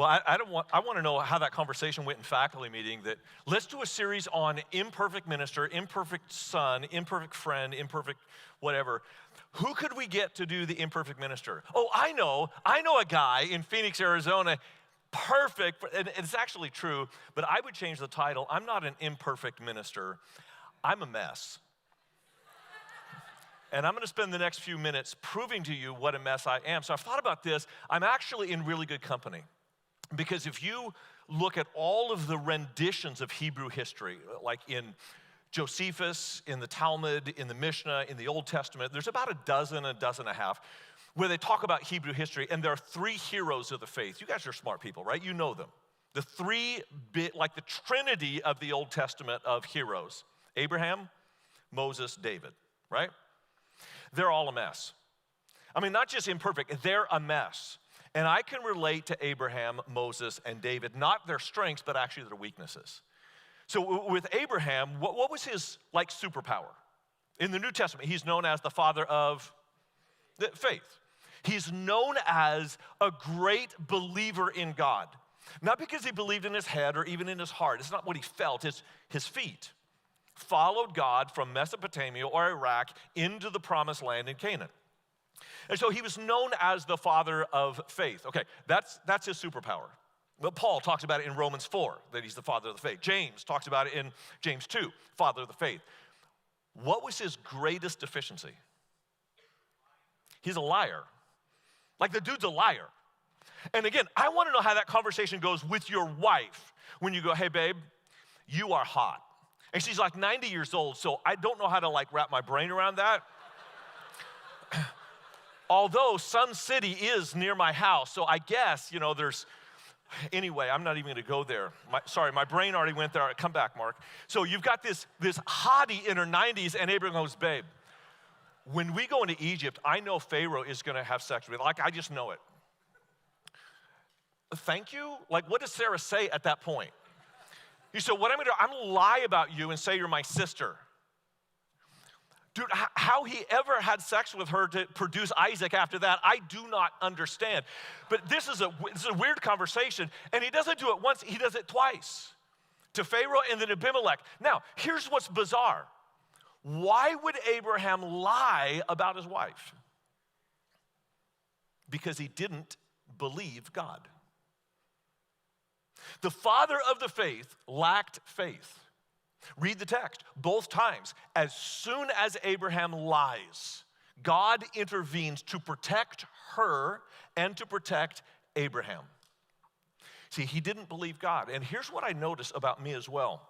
Well, I want to know how that conversation went in faculty meeting that let's do a series on imperfect minister, imperfect son, imperfect friend, imperfect whatever. Who could we get to do the imperfect minister? Oh, I know a guy in Phoenix, Arizona, perfect, and it's actually true, but I would change the title. I'm not an imperfect minister, I'm a mess. And I'm going to spend the next few minutes proving to you what a mess I am. So I've thought about this. I'm actually in really good company. Because if you look at all of the renditions of Hebrew history, like in Josephus, in the Talmud, in the Mishnah, in the Old Testament, there's about a dozen and a half, where they talk about Hebrew history, and there are three heroes of the faith. You guys are smart people, right? You know them. The like the trinity of the Old Testament of heroes. Abraham, Moses, David, right? They're all a mess. I mean, not just imperfect, they're a mess. And I can relate to Abraham, Moses, and David, not their strengths, but actually their weaknesses. So with Abraham, what was his, like, superpower? In the New Testament, he's known as the father of the faith. He's known as a great believer in God. Not because he believed in his head or even in his heart. It's not what he felt. His feet followed God from Mesopotamia or Iraq into the promised land in Canaan. And so he was known as the father of faith. Okay, that's his superpower. Well, Paul talks about it in Romans 4, that he's the father of the faith. James talks about it in James 2, father of the faith. What was his greatest deficiency? He's a liar. Like, the dude's a liar. And again, I want to know how that conversation goes with your wife when you go, hey, babe, you are hot. And she's like 90 years old, so I don't know how to, like, wrap my brain around that. Although Sun City is near my house, so I guess, there's, anyway, I'm not even gonna go there. My brain already went there. Come back, Mark. So you've got this hottie in her 90s, and Abraham goes, babe, when we go into Egypt, I know Pharaoh is gonna have sex with me. Like, I just know it. Thank you? Like, what does Sarah say at that point? You said, what I'm gonna lie about you and say you're my sister. Dude, how he ever had sex with her to produce Isaac after that, I do not understand. But this is a weird conversation, and he doesn't do it once, he does it twice. To Pharaoh and then Abimelech. Now, here's what's bizarre. Why would Abraham lie about his wife? Because he didn't believe God. The father of the faith lacked faith. Read the text. Both times, as soon as Abraham lies, God intervenes to protect her and to protect Abraham. See, he didn't believe God. And here's what I notice about me as well.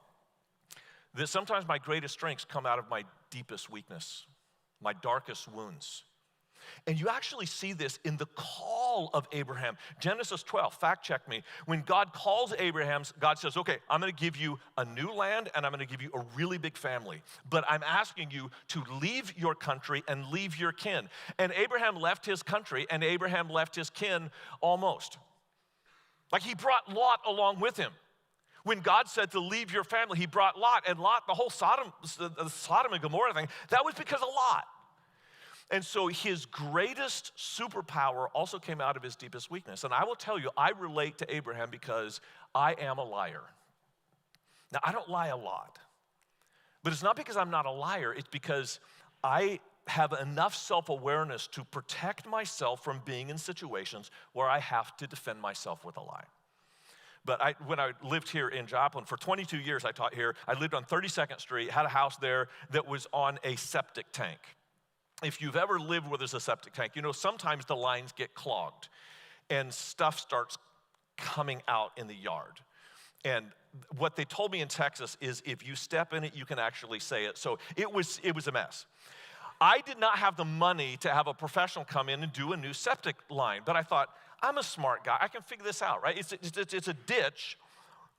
That sometimes my greatest strengths come out of my deepest weakness, my darkest wounds. And you actually see this in the call of Abraham. Genesis 12, fact check me. When God calls Abraham, God says, okay, I'm gonna give you a new land and I'm gonna give you a really big family. But I'm asking you to leave your country and leave your kin. And Abraham left his country and Abraham left his kin almost. Like, he brought Lot along with him. When God said to leave your family, he brought Lot. And Lot, the whole Sodom and Gomorrah thing, that was because of Lot. And so his greatest superpower also came out of his deepest weakness. And I will tell you, I relate to Abraham because I am a liar. Now, I don't lie a lot. But it's not because I'm not a liar. It's because I have enough self-awareness to protect myself from being in situations where I have to defend myself with a lie. But when I lived here in Joplin, for 22 years I taught here. I lived on 32nd Street, had a house there that was on a septic tank. If you've ever lived where there's a septic tank, sometimes the lines get clogged and stuff starts coming out in the yard. And what they told me in Texas is if you step in it, you can actually say it. So it was a mess. I did not have the money to have a professional come in and do a new septic line, but I thought, I'm a smart guy. I can figure this out, right? It's a ditch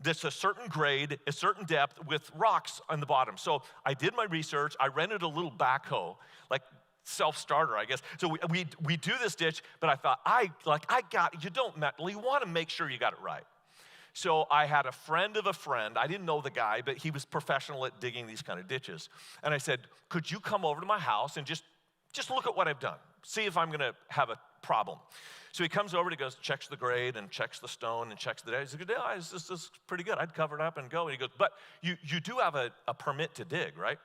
that's a certain grade, a certain depth with rocks on the bottom. So I did my research. I rented a little backhoe, like self-starter, I guess. So we do this ditch, but I thought, you want to make sure you got it right. So I had a friend of a friend. I didn't know the guy, but he was professional at digging these kind of ditches. And I said, could you come over to my house and just look at what I've done? See if I'm going to have a problem. So he comes over, he goes, checks the grade and checks the stone and checks the day. He's like, yeah, this is pretty good. I'd cover it up and go. And he goes, but you do have a permit to dig, right?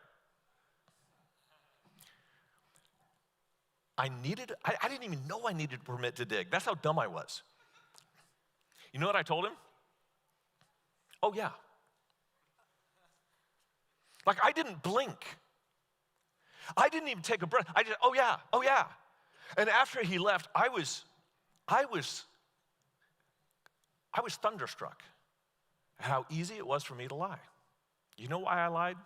I didn't even know I needed a permit to dig. That's how dumb I was. You know what I told him? Oh, yeah. Like, I didn't blink. I didn't even take a breath. I just, oh, yeah. And after he left, I was thunderstruck at how easy it was for me to lie. You know why I lied?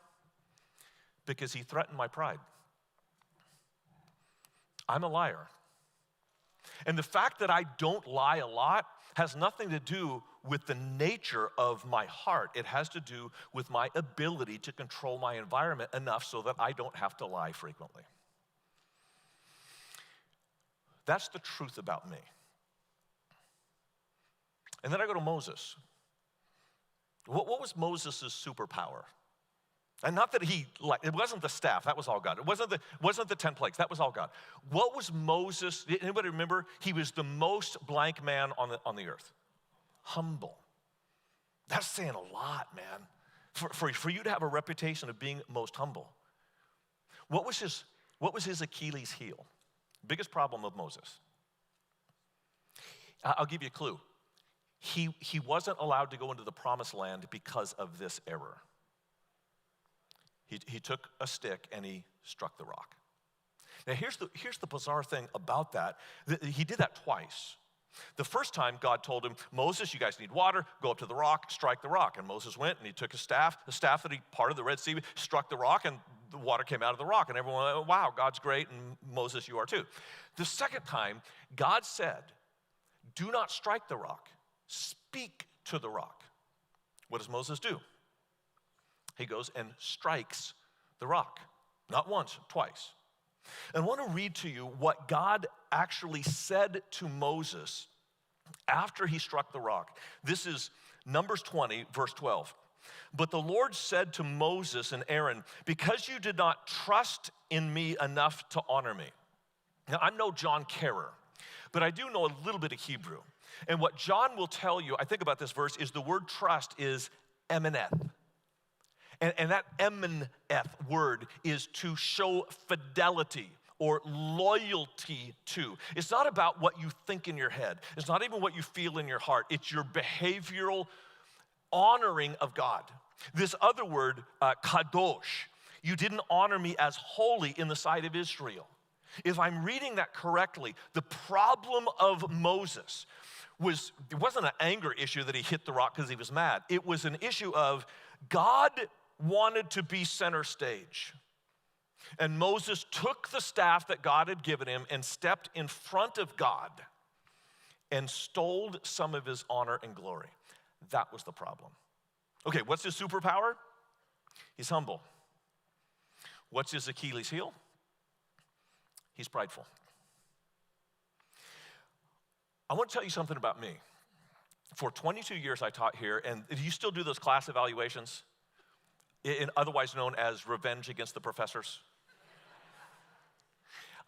Because he threatened my pride. I'm a liar. And the fact that I don't lie a lot has nothing to do with the nature of my heart. It has to do with my ability to control my environment enough so that I don't have to lie frequently. That's the truth about me. And then I go to Moses. What was Moses' superpower? And not that it wasn't the staff, that was all God. It wasn't the 10 plagues, that was all God. What was Moses, anybody remember? He was the most blank man on the earth. Humble. That's saying a lot, man. For you to have a reputation of being most humble. What was his Achilles heel? Biggest problem of Moses. I'll give you a clue. He wasn't allowed to go into the promised land because of this error. He took a stick and he struck the rock. Now here's the bizarre thing about that. He did that twice. The first time God told him, Moses, you guys need water, go up to the rock, strike the rock. And Moses went and he took his staff, the staff that he parted the Red Sea, struck the rock and the water came out of the rock. And everyone went, wow, God's great, and Moses, you are too. The second time, God said, do not strike the rock, speak to the rock. What does Moses do? He goes and strikes the rock. Not once, twice. And I want to read to you what God actually said to Moses after he struck the rock. This is Numbers 20, verse 12. But the Lord said to Moses and Aaron, because you did not trust in me enough to honor me. Now, I'm no John Carer, but I do know a little bit of Hebrew. And what John will tell you, I think about this verse, is the word trust is emeneth. And that emeneth word is to show fidelity or loyalty to. It's not about what you think in your head. It's not even what you feel in your heart. It's your behavioral honoring of God. This other word, kadosh, you didn't honor me as holy in the sight of Israel. If I'm reading that correctly, the problem of Moses it wasn't an anger issue that he hit the rock because he was mad. It was an issue of God wanted to be center stage. And Moses took the staff that God had given him and stepped in front of God and stole some of his honor and glory. That was the problem. Okay, what's his superpower? He's humble. What's his Achilles heel? He's prideful. I want to tell you something about me. For 22 years I taught here, and do you still do those class evaluations? Otherwise known as revenge against the professors?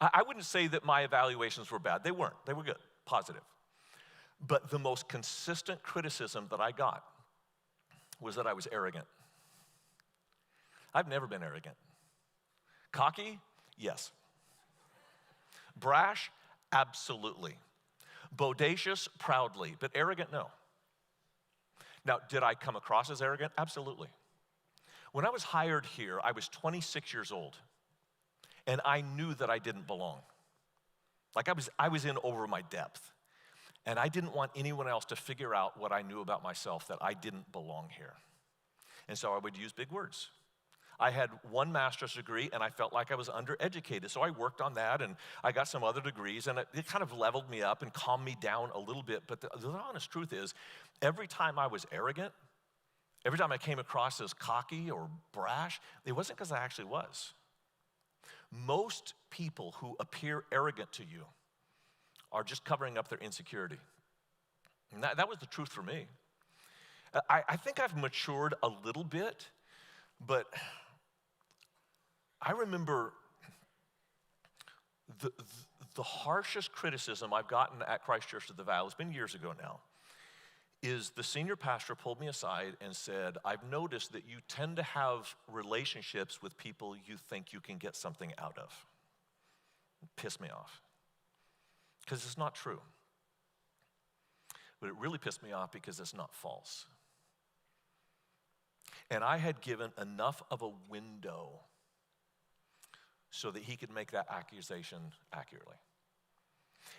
I wouldn't say that my evaluations were bad. They weren't. They were good, positive. But the most consistent criticism that I got was that I was arrogant. I've never been arrogant. Cocky? Yes. Brash? Absolutely. Bodacious? Proudly. But arrogant? No. Now, did I come across as arrogant? Absolutely. When I was hired here, I was 26 years old, and I knew that I didn't belong. Like I was in over my depth, and I didn't want anyone else to figure out what I knew about myself, that I didn't belong here. And so I would use big words. I had one master's degree, and I felt like I was undereducated, so I worked on that, and I got some other degrees, and it kind of leveled me up and calmed me down a little bit. But the honest truth is, every time I was arrogant, every time I came across as cocky or brash, it wasn't because I actually was. Most people who appear arrogant to you are just covering up their insecurity. And that was the truth for me. I think I've matured a little bit, but I remember the harshest criticism I've gotten at Christ Church of the Valley, it's been years ago now, is the senior pastor pulled me aside and said, I've noticed that you tend to have relationships with people you think you can get something out of. It pissed me off, because it's not true. But it really pissed me off because it's not false. And I had given enough of a window so that he could make that accusation accurately.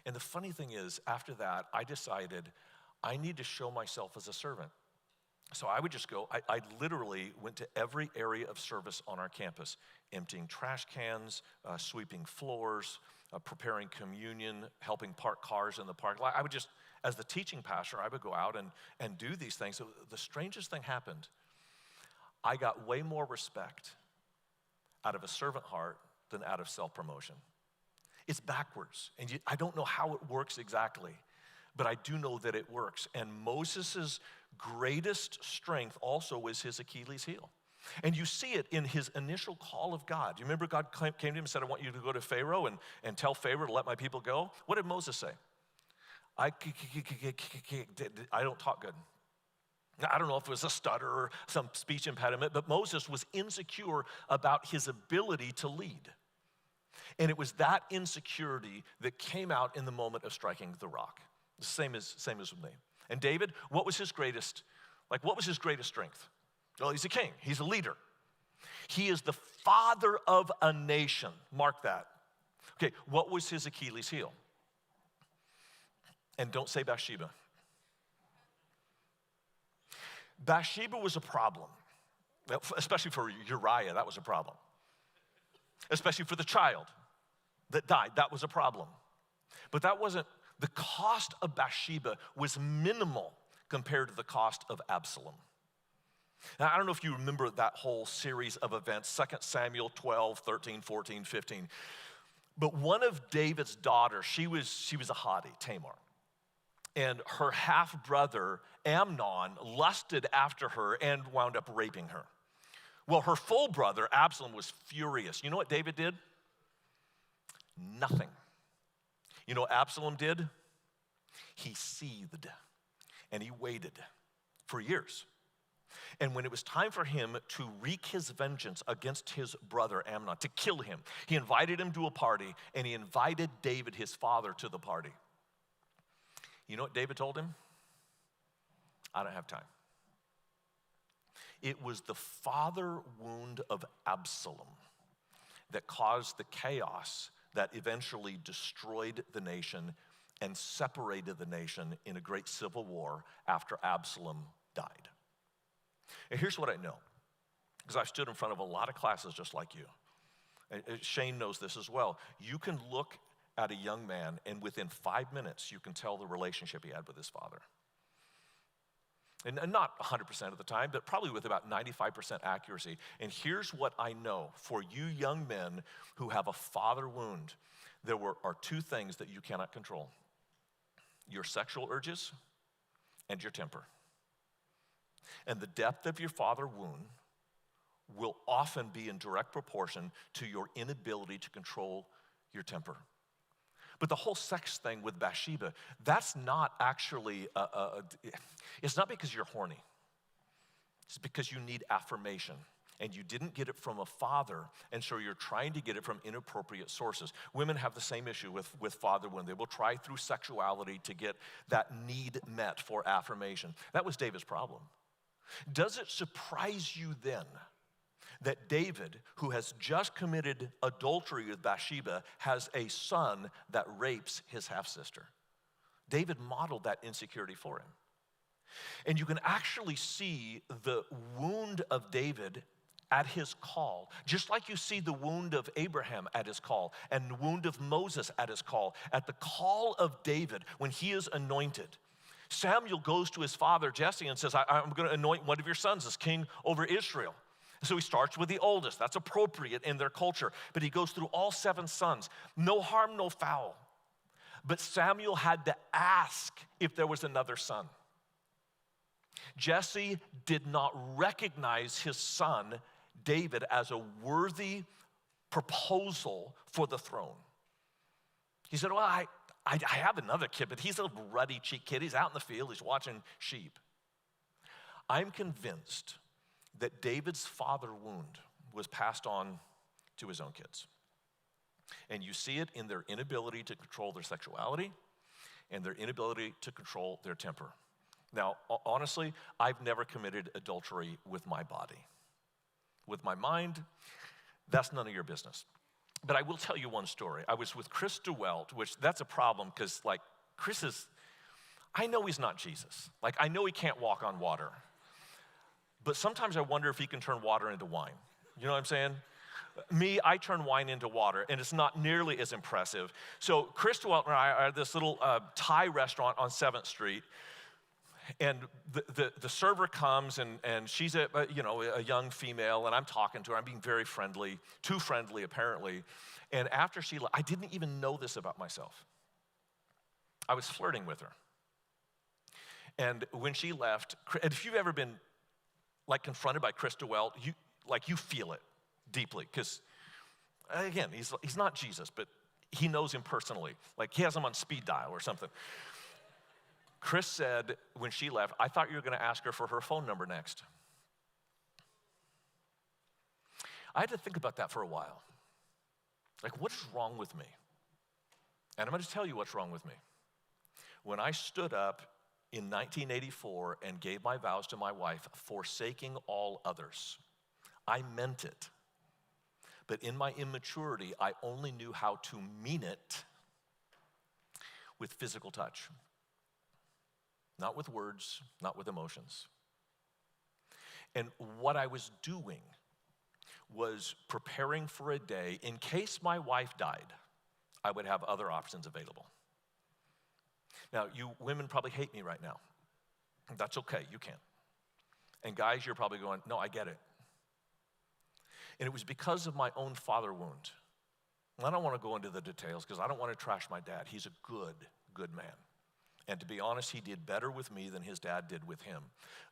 And the funny thing is, after that, I decided I need to show myself as a servant. So I would just go, I literally went to every area of service on our campus, emptying trash cans, sweeping floors, preparing communion, helping park cars in the park lot. I would just, as the teaching pastor, I would go out and do these things. So the strangest thing happened. I got way more respect out of a servant heart than out of self-promotion. It's backwards, and I don't know how it works exactly, but I do know that it works. And Moses' greatest strength also was his Achilles heel. And you see it in his initial call of God. You remember God came to him and said, I want you to go to Pharaoh and tell Pharaoh to let my people go? What did Moses say? I don't talk good. I don't know if it was a stutter or some speech impediment, but Moses was insecure about his ability to lead. And it was that insecurity that came out in the moment of striking the rock. The same as with me. And David, what was his greatest strength? Well, he's a king. He's a leader. He is the father of a nation. Mark that. Okay, what was his Achilles heel? And don't say Bathsheba. Bathsheba was a problem, especially for Uriah, that was a problem. Especially for the child that died, that was a problem. But that wasn't, the cost of Bathsheba was minimal compared to the cost of Absalom. Now, I don't know if you remember that whole series of events, 2 Samuel 12, 13, 14, 15. But one of David's daughters, she was a hottie, Tamar. And her half-brother, Amnon, lusted after her and wound up raping her. Well, her full brother, Absalom, was furious. You know what David did? Nothing. You know what Absalom did? He seethed, and he waited for years. And when it was time for him to wreak his vengeance against his brother Amnon, to kill him, he invited him to a party, and he invited David, his father, to the party. You know what David told him? I don't have time. It was the father wound of Absalom that caused the chaos that eventually destroyed the nation and separated the nation in a great civil war after Absalom died. And here's what I know, because I've stood in front of a lot of classes just like you. Shane knows this as well. You can look at a young man, and within 5 minutes, you can tell the relationship he had with his father. And not 100% of the time, but probably with about 95% accuracy. And here's what I know. For you young men who have a father wound, there are two things that you cannot control: your sexual urges and your temper. And the depth of your father wound will often be in direct proportion to your inability to control your temper. But the whole sex thing with Bathsheba, that's not actually, it's not because you're horny. It's because you need affirmation. And you didn't get it from a father, and so you're trying to get it from inappropriate sources. Women have the same issue with father wound. They will try through sexuality to get that need met for affirmation. That was David's problem. Does it surprise you then that David, who has just committed adultery with Bathsheba, has a son that rapes his half-sister? David modeled that insecurity for him. And you can actually see the wound of David at his call, just like you see the wound of Abraham at his call and the wound of Moses at his call. At the call of David, when he is anointed, Samuel goes to his father Jesse and says, I'm going to anoint one of your sons as king over Israel. So he starts with the oldest. That's appropriate in their culture. But he goes through all 7 sons. No harm, no foul. But Samuel had to ask if there was another son. Jesse did not recognize his son, David, as a worthy proposal for the throne. He said, well, I have another kid, but he's a little ruddy cheeked kid. He's out in the field. He's watching sheep. I'm convinced that David's father wound was passed on to his own kids. And you see it in their inability to control their sexuality and their inability to control their temper. Now, honestly, I've never committed adultery with my body. With my mind, that's none of your business. But I will tell you one story. I was with Chris DeWelt, which that's a problem because, like, Chris is, I know he's not Jesus. Like, I know he can't walk on water. But sometimes I wonder if he can turn water into wine. You know what I'm saying? Me, I turn wine into water, and it's not nearly as impressive. So Chris DeWelt and I are at this little Thai restaurant on 7th Street, and the server comes, and she's a young female, and I'm talking to her. I'm being very friendly, too friendly apparently. And after she left, I didn't even know this about myself. I was flirting with her. And when she left, and if you've ever been like confronted by Chris DeWelt, you feel it deeply, because again, he's not Jesus, but he knows him personally. Like, he has him on speed dial or something. Chris said when she left, I thought you were going to ask her for her phone number next. I had to think about that for a while. Like, what is wrong with me? And I'm going to tell you what's wrong with me. When I stood up in 1984 and gave my vows to my wife, forsaking all others, I meant it. But in my immaturity, I only knew how to mean it with physical touch. Not with words, not with emotions. And what I was doing was preparing for a day, in case my wife died, I would have other options available. Now, you women probably hate me right now. That's okay, you can. And guys, you're probably going, no, I get it. And it was because of my own father wound. And I don't want to go into the details because I don't want to trash my dad. He's a good man. And to be honest, he did better with me than his dad did with him.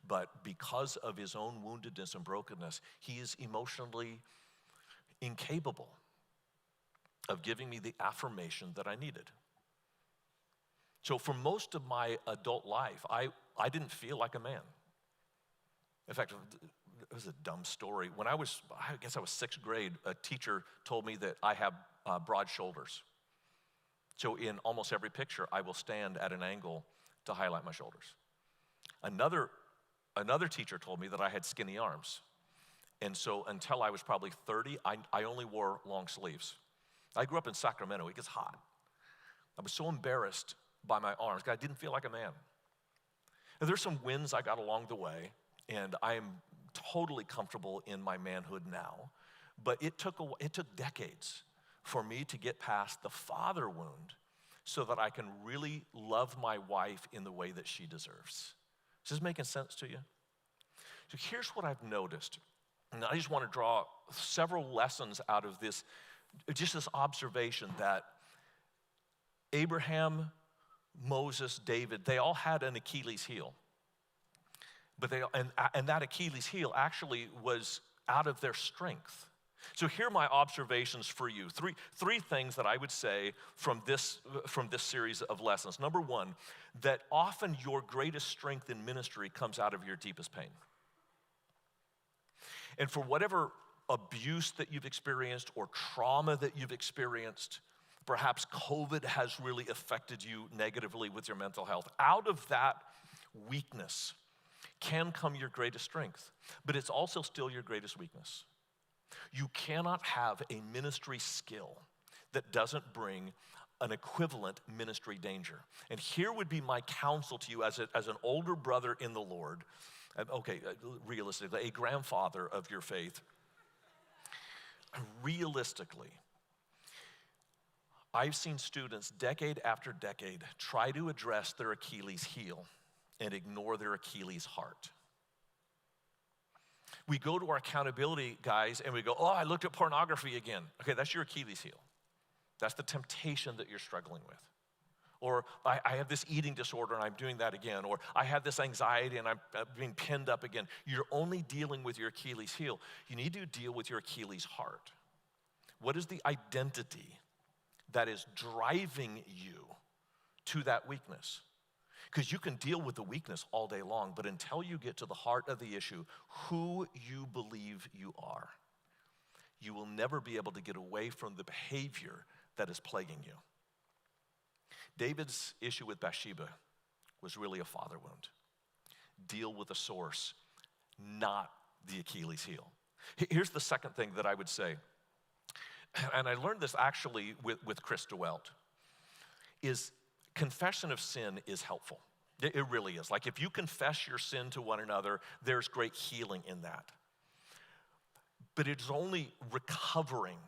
But because of his own woundedness and brokenness, he is emotionally incapable of giving me the affirmation that I needed. So for most of my adult life, I didn't feel like a man. In fact, it was a dumb story. When I guess I was 6th grade, a teacher told me that I have broad shoulders. So in almost every picture, I will stand at an angle to highlight my shoulders. Another teacher told me that I had skinny arms. And so until I was probably 30, I only wore long sleeves. I grew up in Sacramento. It gets hot. I was so embarrassed by my arms because I didn't feel like a man. And there's some wins I got along the way, and I am totally comfortable in my manhood now. But it took decades for me to get past the father wound so that I can really love my wife in the way that she deserves. Is this making sense to you? So here's what I've noticed. And I just want to draw several lessons out of this, just this observation that Abraham, Moses, David, they all had an Achilles heel. But and that Achilles heel actually was out of their strength. So here are my observations for you. Three things that I would say from this series of lessons. Number one, that often your greatest strength in ministry comes out of your deepest pain. And for whatever abuse that you've experienced or trauma that you've experienced, perhaps COVID has really affected you negatively with your mental health. Out of that weakness can come your greatest strength, but it's also still your greatest weakness. You cannot have a ministry skill that doesn't bring an equivalent ministry danger. And here would be my counsel to you as an older brother in the Lord, realistically, a grandfather of your faith. Realistically, I've seen students decade after decade try to address their Achilles heel and ignore their Achilles heart. We go to our accountability guys and we go, oh, I looked at pornography again. Okay, that's your Achilles heel. That's the temptation that you're struggling with. Or I have this eating disorder and I'm doing that again. Or I have this anxiety and I'm being pinned up again. You're only dealing with your Achilles heel. You need to deal with your Achilles heart. What is the identity that is driving you to that weakness. Because you can deal with the weakness all day long, but until you get to the heart of the issue, who you believe you are, you will never be able to get away from the behavior that is plaguing you. David's issue with Bathsheba was really a father wound. Deal with the source, not the Achilles heel. Here's the second thing that I would say, and I learned this actually with Chris DeWelt, is confession of sin is helpful. It really is. Like if you confess your sin to one another, there's great healing in that. But it's only recovering.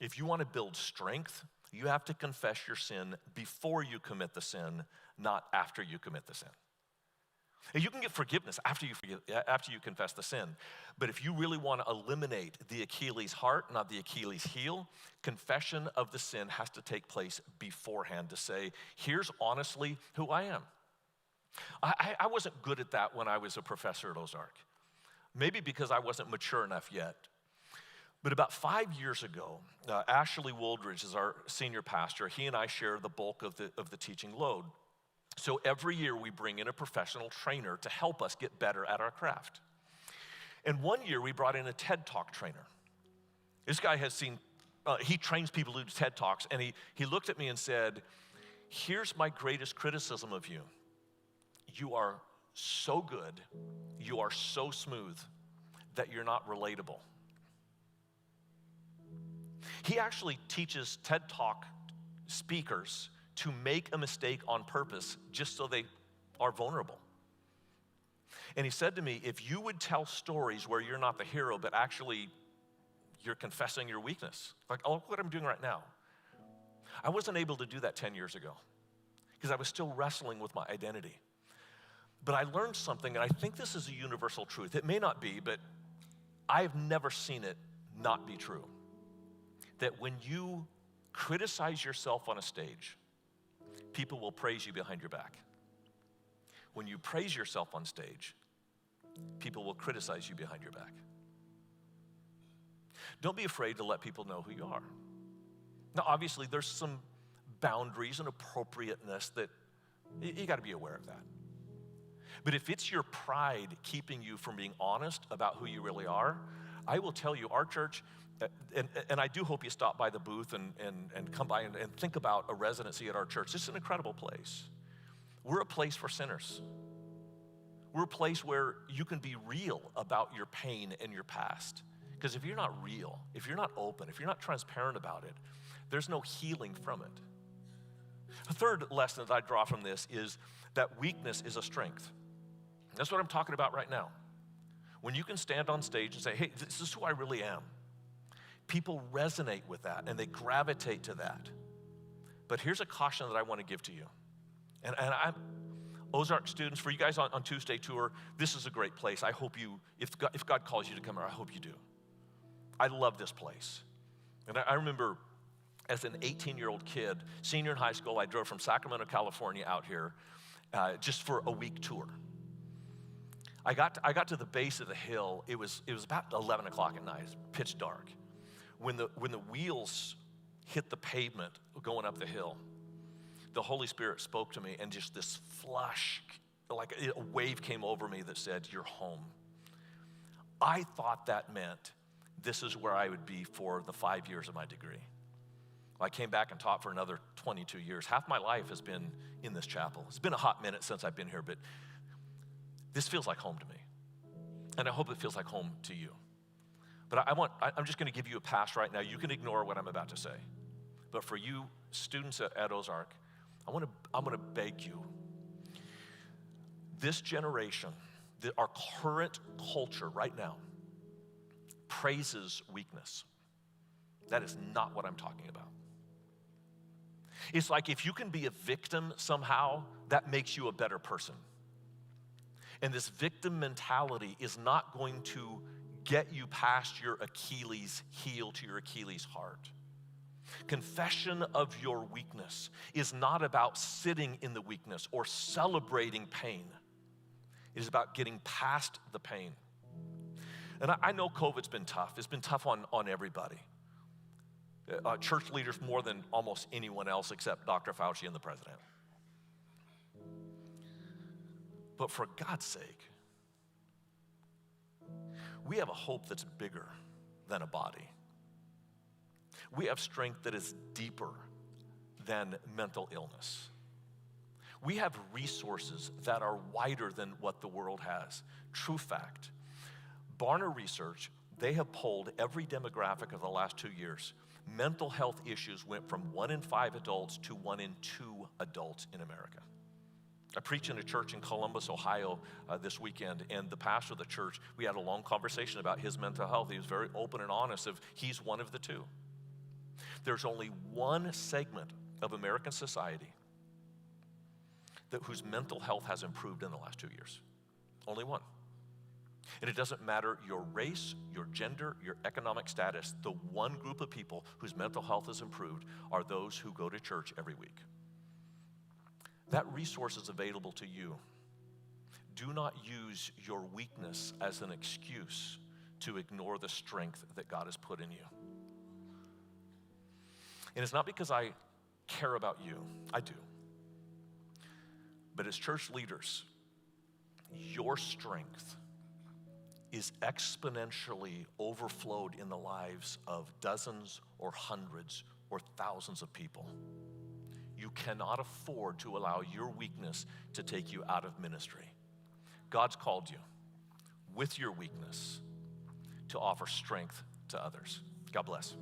If you want to build strength, you have to confess your sin before you commit the sin, not after you commit the sin. And you can get forgiveness after you confess the sin. But if you really want to eliminate the Achilles heart, not the Achilles heel, confession of the sin has to take place beforehand to say, here's honestly who I am. I wasn't good at that when I was a professor at Ozark. Maybe because I wasn't mature enough yet. But about 5 years ago, Ashley Woldridge is our senior pastor. He and I share the bulk of the teaching load. So every year we bring in a professional trainer to help us get better at our craft. And one year we brought in a TED Talk trainer. This guy has seen, he trains people to do TED Talks, and he looked at me and said, here's my greatest criticism of you. You are so good, you are so smooth that you're not relatable. He actually teaches TED Talk speakers to make a mistake on purpose just so they are vulnerable. And he said to me, if you would tell stories where you're not the hero, but actually you're confessing your weakness, like, oh, look what I'm doing right now. I wasn't able to do that 10 years ago because I was still wrestling with my identity. But I learned something, and I think this is a universal truth. It may not be, but I've never seen it not be true. That when you criticize yourself on a stage, people will praise you behind your back. When you praise yourself on stage, people will criticize you behind your back. Don't be afraid to let people know who you are. Now, obviously, there's some boundaries and appropriateness that you got to be aware of that. But if it's your pride keeping you from being honest about who you really are, I will tell you, our church, and I do hope you stop by the booth and come by and think about a residency at our church. It's an incredible place. We're a place for sinners. We're a place where you can be real about your pain and your past. Because if you're not real, if you're not open, if you're not transparent about it, there's no healing from it. The third lesson that I draw from this is that weakness is a strength. That's what I'm talking about right now. When you can stand on stage and say, hey, this is who I really am. People resonate with that and they gravitate to that. But here's a caution that I want to give to you. And I'm Ozark students, for you guys on Tuesday tour, this is a great place. I hope you, if God calls you to come here, I hope you do. I love this place. And I remember as an 18-year-old kid, senior in high school, I drove from Sacramento, California out here just for a week tour. I got to the base of the hill. It was about 11 o'clock at night. It's pitch dark. When the wheels hit the pavement going up the hill, the Holy Spirit spoke to me, and just this flush, like a wave came over me that said, you're home. I thought that meant this is where I would be for the 5 years of my degree. I came back and taught for another 22 years. Half my life has been in this chapel. It's been a hot minute since I've been here, but this feels like home to me. And I hope it feels like home to you. But I'm just going to give you a pass right now. You can ignore what I'm about to say. But for you students at Ozark, I'm going to beg you. This generation, our current culture right now, praises weakness. That is not what I'm talking about. It's like if you can be a victim somehow, that makes you a better person. And this victim mentality is not going to get you past your Achilles heel to your Achilles heart. Confession of your weakness is not about sitting in the weakness or celebrating pain. It is about getting past the pain. And I know COVID's been tough. It's been tough on everybody. church leaders more than almost anyone else except Dr. Fauci and the president. But for God's sake, we have a hope that's bigger than a body. We have strength that is deeper than mental illness. We have resources that are wider than what the world has. True fact. Barna Research, they have polled every demographic of the last 2 years. Mental health issues went from 1 in 5 adults to 1 in 2 adults in America. I preached in a church in Columbus, Ohio this weekend, and the pastor of the church, we had a long conversation about his mental health. He was very open and honest of he's one of the 2. There's only one segment of American society whose mental health has improved in the last 2 years. Only one. And it doesn't matter your race, your gender, your economic status. The one group of people whose mental health has improved are those who go to church every week. That resource is available to you. Do not use your weakness as an excuse to ignore the strength that God has put in you. And it's not because I care about you. I do. But as church leaders, your strength is exponentially overflowed in the lives of dozens or hundreds or thousands of people. You cannot afford to allow your weakness to take you out of ministry. God's called you with your weakness to offer strength to others. God bless.